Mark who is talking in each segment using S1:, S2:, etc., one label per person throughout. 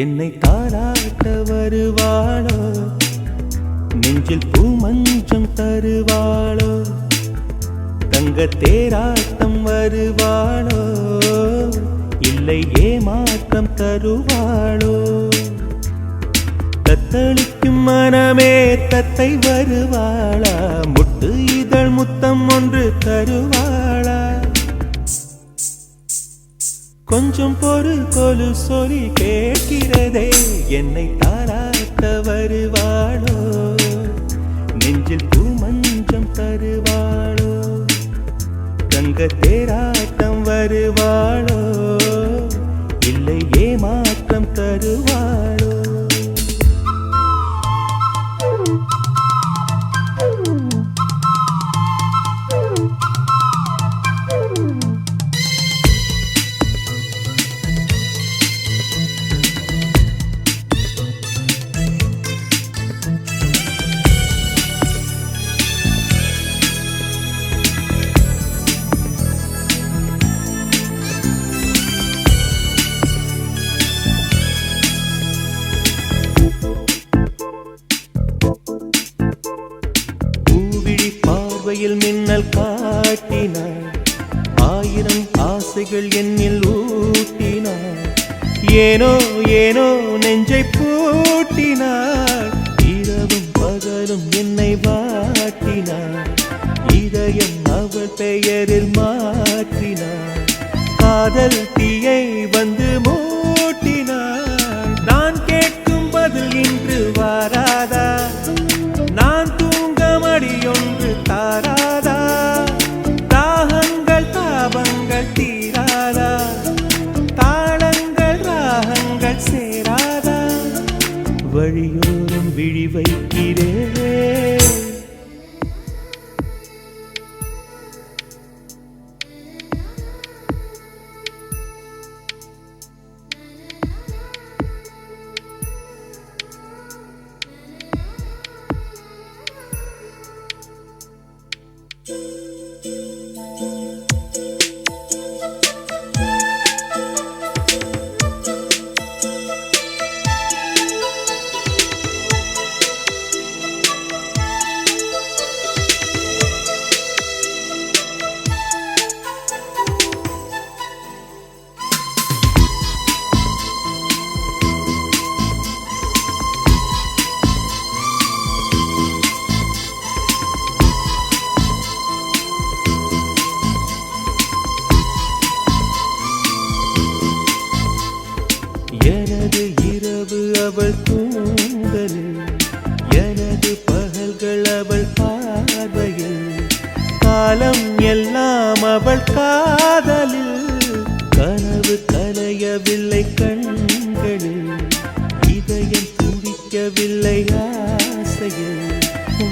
S1: என்னை தாராட்ட வருவாளோ, நெஞ்சில் பூமஞ்சம் தருவாளோ, தங்க தேராட்டம் வருவாளோ, இல்லை ஏமாற்றம் தருவாளோ. தத்தளிக்கும் மனமே தத்தை வருவாளா, முட்டு இதழ் முத்தம் ஒன்று தருவாளா. கொஞ்சம் பொறு கொலு சொல்லி கேட்கிறதே, என்னை தாராட்ட வருவாளோ, நெஞ்சில் பூமஞ்சம் தருவாளோ, தங்க தேராட்டம் வருவாளோ, இல்லை ஏமாற்றம் தருவாளோ. மின்னல் காட்டினாள், ஆயிரம் ஆசைகள் என்னில் ஊட்டினாள், ஏனோ ஏனோ நெஞ்சை பூட்டினாள், இரவும் பகலும் என்னை வாட்டினாள், இதயம் அவள் பெயரில் மாற்றினாள், காதல் தீயை வந்து மூட்டினாள். நான் கேட்கும் பதில் இன்று வாராதா, நான் தூங்க மடியொன்று தாராதா, தாகங்கள் தாபங்கள் தீராதா, தாளங்கள் ராகங்கள் சேராதா, வழியோரம் விழி வைக்கிறேன். எனது இரவு அவள் தூங்கலில், எனது பகல்கள் அவள் பார்வையில், காலம் எல்லாம் அவள் காதலில், கனவு கலையவில்லை கண்களில், இதயம் துடிக்கவில்லை ஆசையில்,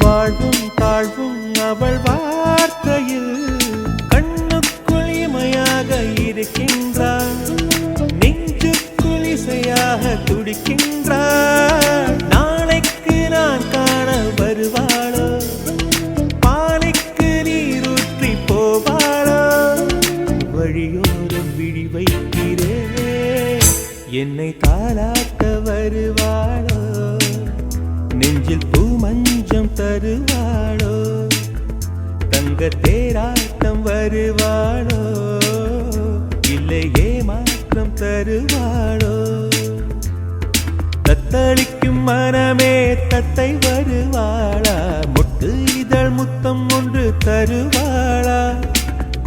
S1: வாழ்வும் தாழ்வும் அவள் வார்த்தையில், கண்ணுக்குள் இமையாக இருக்கின்றாள், இசையாக துடிக்கின்றாள். நாளைக்கு நான் காண வருவாளோ, பாலைக்கு நீரூற்றி போவாளோ, வழியோரம் விழி வைக்கிறேன். என்னை தாலாட்ட வருவாளோ, நெஞ்சில் பூமஞ்சம் தருவாளோ, தங்க தேராட்டம் வருவாளோ, இல்லை ஏமாற்றம் தருவாளோ. தத்தளிக்கும் மனமே தத்தை வருவாளா, முட்டு இதழ் முத்தம் ஒன்று தருவாளா.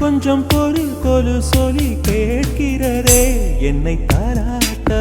S1: கொஞ்சம் பொறு கொலு சொல்லி கேட்கிறதே, என்னை தாராட்ட